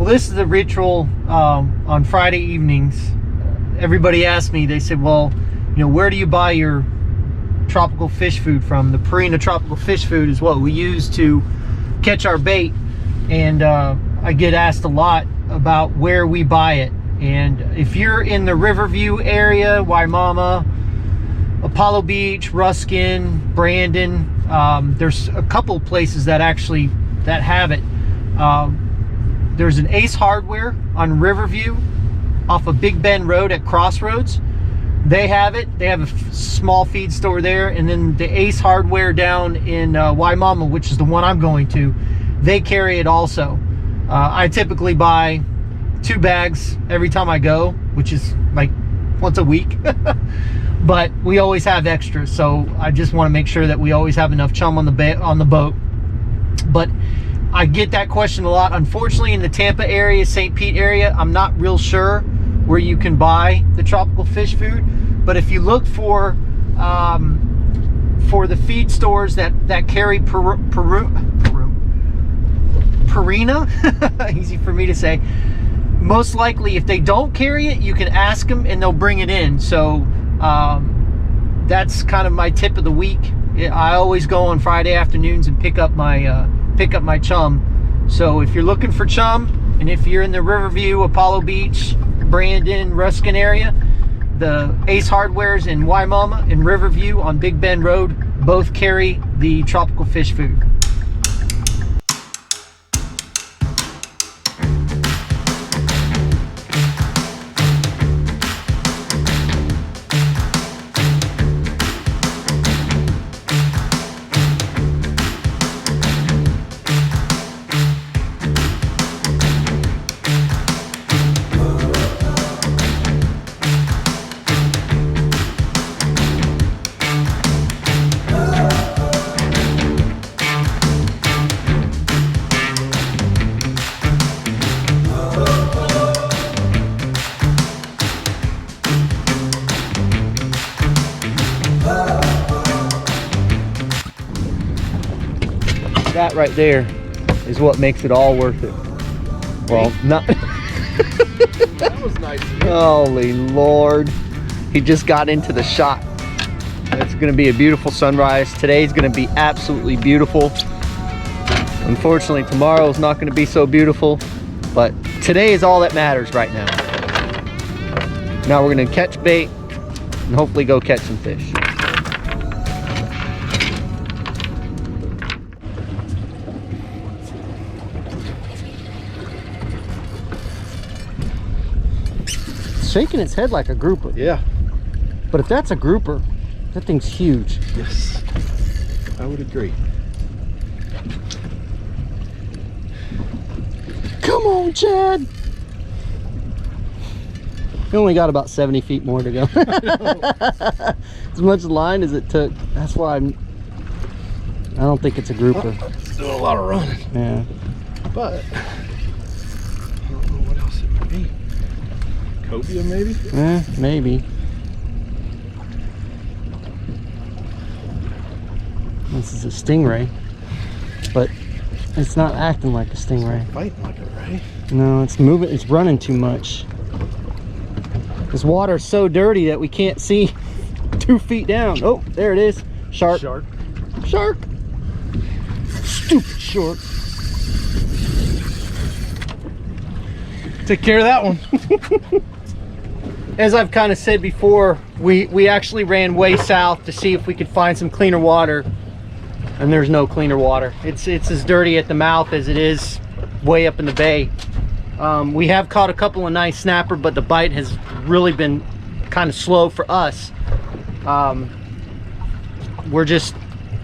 this is the ritual on Friday evenings. Everybody asked me, they said, well, you know, where do you buy your tropical fish food from? The Purina tropical fish food is what we use to catch our bait. And I get asked a lot about where we buy it. And if you're in the Riverview area, Waimama, Apollo Beach, Ruskin, Brandon, there's a couple places that actually have it. There's an Ace Hardware on Riverview off of Big Bend Road at Crossroads. They have it. They have a small feed store there. And then the Ace Hardware down in Waimama, which is the one I'm going to, they carry it also. I typically buy 2 bags every time I go, which is like once a week. But we always have extras, so I just want to make sure that we always have enough chum on the boat. But I get that question a lot. Unfortunately, in the Tampa area, St. Pete area, I'm not real sure where you can buy the tropical fish food. But if you look for the feed stores that carry Purina, easy for me to say, most likely if they don't carry it, you can ask them and they'll bring it in. So that's kind of my tip of the week. I always go on Friday afternoons and pick up my chum. So if you're looking for chum, and if you're in the Riverview, Apollo Beach, Brandon, Ruskin area, the Ace Hardwares in Waimama and Riverview on Big Bend Road both carry the tropical fish food. That right there is what makes it all worth it. Well, not. That was nice. Holy Lord. He just got into the shot. It's going to be a beautiful sunrise. Today's going to be absolutely beautiful. Unfortunately, tomorrow's not going to be so beautiful, but today is all that matters right now. Now we're going to catch bait and hopefully go catch some fish. Shaking its head like a grouper. Yeah. But if that's a grouper, that thing's huge. Yes. I would agree. Come on, Chad. We only got about 70 feet more to go. As much line as it took. That's why I don't think it's a grouper. It's doing a lot of running. Yeah. But I don't know what else it might be. Cobia maybe? Yeah, maybe. This is a stingray, but it's not acting like a stingray. It's fighting like it, right? No, it's moving. It's running too much. This water's so dirty that we can't see 2 feet down. Oh, there it is. Shark. Shark. Shark. Stupid shark. Take care of that one. As I've kind of said before, we actually ran way south to see if we could find some cleaner water, and there's no cleaner water. It's as dirty at the mouth as it is way up in the bay. We have caught a couple of nice snapper, but the bite has really been kind of slow for us. We're just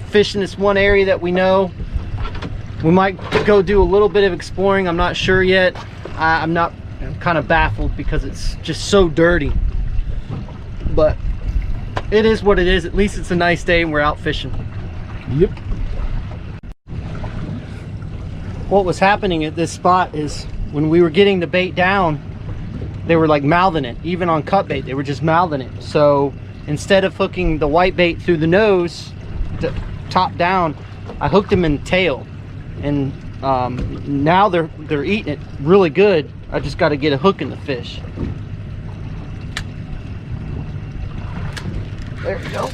fishing this one area that we know. We might go do a little bit of exploring. I'm not sure yet. I'm kind of baffled because it's just so dirty, but it is what it is. At least it's a nice day and we're out fishing. Yep. What was happening at this spot is when we were getting the bait down, they were like mouthing it. Even on cut bait, they were just mouthing it. So instead of hooking the white bait through the nose, top down, I hooked him in the tail, and Now they're eating it really good. I just got to get a hook in the fish. There we go.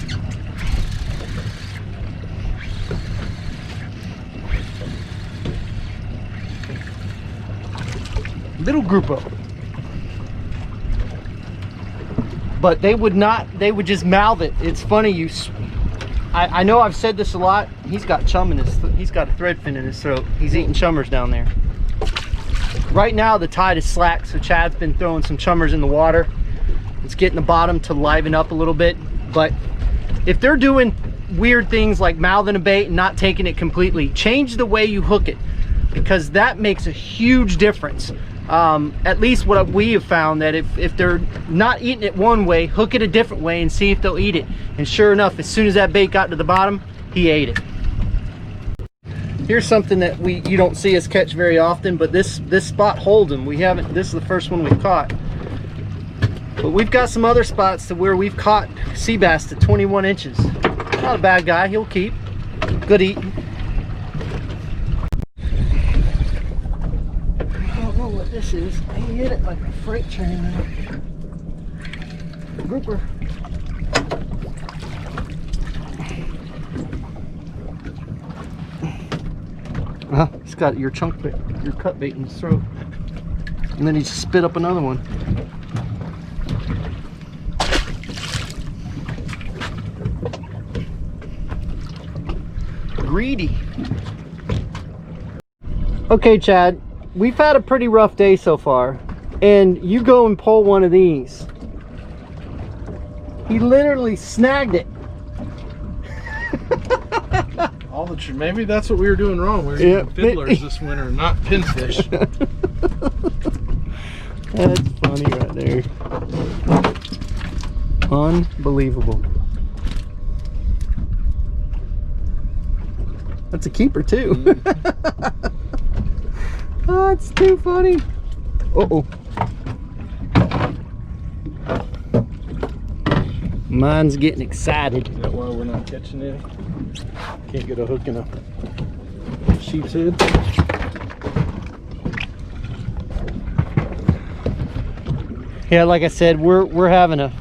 Little grouper. But they would not, they would just mouth it. It's funny, I know I've said this a lot. He's got chum in his, he's got a thread fin in his throat. He's eating chummers down there. Right now the tide is slack, so Chad's been throwing some chummers in the water. It's getting the bottom to liven up a little bit. But if they're doing weird things like mouthing a bait and not taking it completely, change the way you hook it, because that makes a huge difference. At least what we have found, that if they're not eating it one way, hook it a different way and see if they'll eat it. And sure enough, as soon as that bait got to the bottom, he ate it. Here's something that you don't see us catch very often, but this spot holds them. This is the first one we've caught. But we've got some other spots to where we've caught sea bass to 21 inches. Not a bad guy, he'll keep. Good eating. I don't know what this is. He hit it like a freight train now. Grouper. He's got your chunk bait, your cut bait in his throat. And then he spit up another one. Greedy. Okay, Chad, we've had a pretty rough day so far, and you go and pull one of these. He literally snagged it. Maybe that's what we were doing wrong. We were eating fiddlers this winter, not pinfish. That's funny right there. Unbelievable. That's a keeper too. Oh, it's too funny. Uh-oh. Mine's getting excited. Is that why we're not catching any? Can't get a hook in a sheep's head. Yeah, like I said, we're having a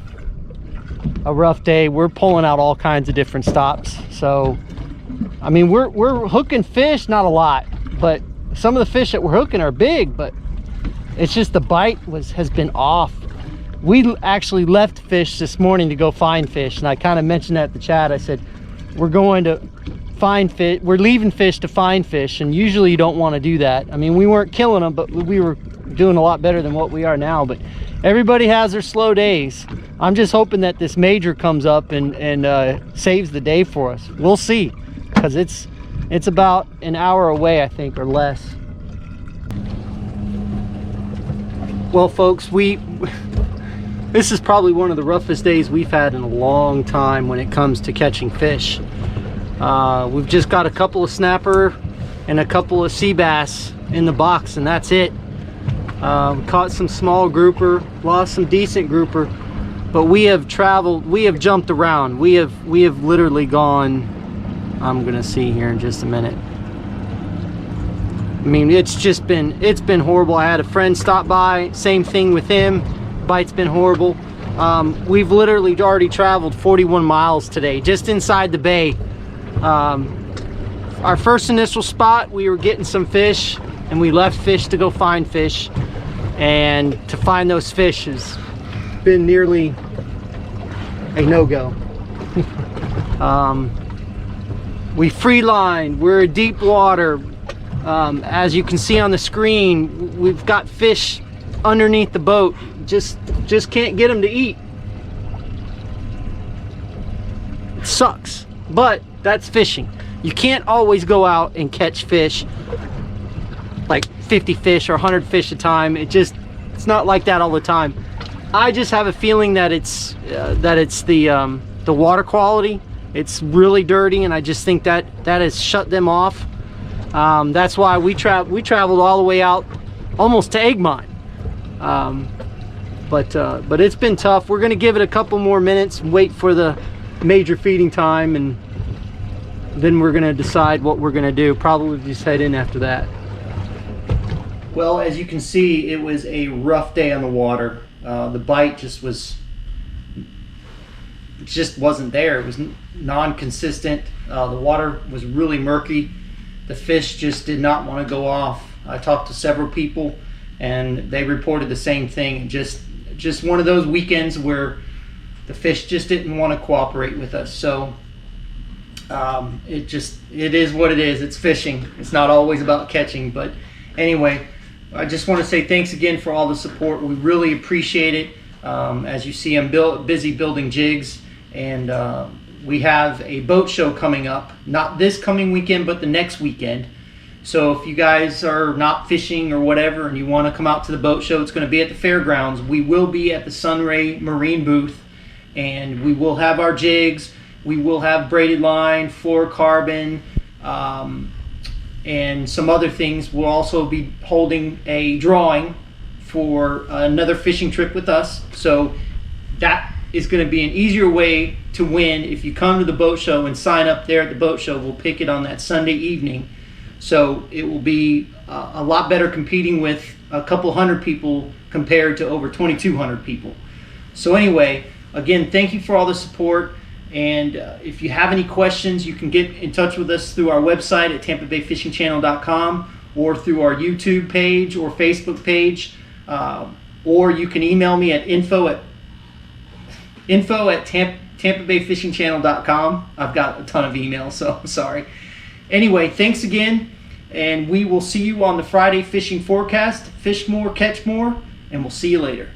rough day. We're pulling out all kinds of different stops. So, I mean, we're hooking fish, not a lot, but some of the fish that we're hooking are big, but it's just the bite has been off. We actually left fish this morning to go find fish, and I kind of mentioned that to Chad. I said, we're going to find fish, we're leaving fish to find fish, and usually you don't want to do that. I mean, we weren't killing them, but we were doing a lot better than what we are now. But everybody has their slow days. I'm just hoping that this major comes up and saves the day for us. We'll see, because it's about an hour away, I think, or less. Well, folks, this is probably one of the roughest days we've had in a long time when it comes to catching fish. We've just got a couple of snapper and a couple of sea bass in the box, and that's it. Caught some small grouper, lost some decent grouper, but we have traveled, we have jumped around. We have literally gone, I'm gonna see here in just a minute. I mean, it's been horrible. I had a friend stop by, same thing with him. Bite's been horrible. We've literally already traveled 41 miles today, just inside the bay. Our first initial spot, we were getting some fish, and we left fish to go find fish. And to find those fish has been nearly a no-go. We free lined, we're in deep water. As you can see on the screen, we've got fish underneath the boat. Just can't get them to eat. It sucks, but that's fishing. You can't always go out and catch fish, like 50 fish or 100 fish a time. It's not like that all the time. I just have a feeling that it's the water quality. It's really dirty, and I just think that has shut them off. That's why we traveled all the way out almost to Egmont. But it's been tough. We're gonna give it a couple more minutes and wait for the major feeding time, and then we're gonna decide what we're gonna do. Probably just head in after that. Well, as you can see, it was a rough day on the water. The bite just wasn't there. It was non-consistent. The water was really murky. The fish just did not want to go off. I talked to several people, and they reported the same thing. Just one of those weekends where the fish just didn't want to cooperate with us. So it is what it is. It's fishing. It's not always about catching. But anyway, I just want to say thanks again for all the support. We really appreciate it. As you see, I'm busy building jigs, and we have a boat show coming up, not this coming weekend, but the next weekend. So if you guys are not fishing or whatever and you want to come out to the boat show, it's going to be at the fairgrounds. We will be at the Sunray Marine booth, and we will have our jigs. We will have braided line, fluorocarbon, and some other things. We'll also be holding a drawing for another fishing trip with us. So that is going to be an easier way to win. If you come to the boat show and sign up there at the boat show, we'll pick it on that Sunday evening. So it will be a lot better competing with a couple hundred people compared to over 2,200 people. So anyway, again, thank you for all the support. And if you have any questions, you can get in touch with us through our website at tampabayfishingchannel.com, or through our YouTube page or Facebook page, or you can email me at info@tampabayfishingchannel.com. I've got a ton of emails, so I'm sorry. Anyway, thanks again, and we will see you on the Friday fishing forecast. Fish more, catch more, and we'll see you later.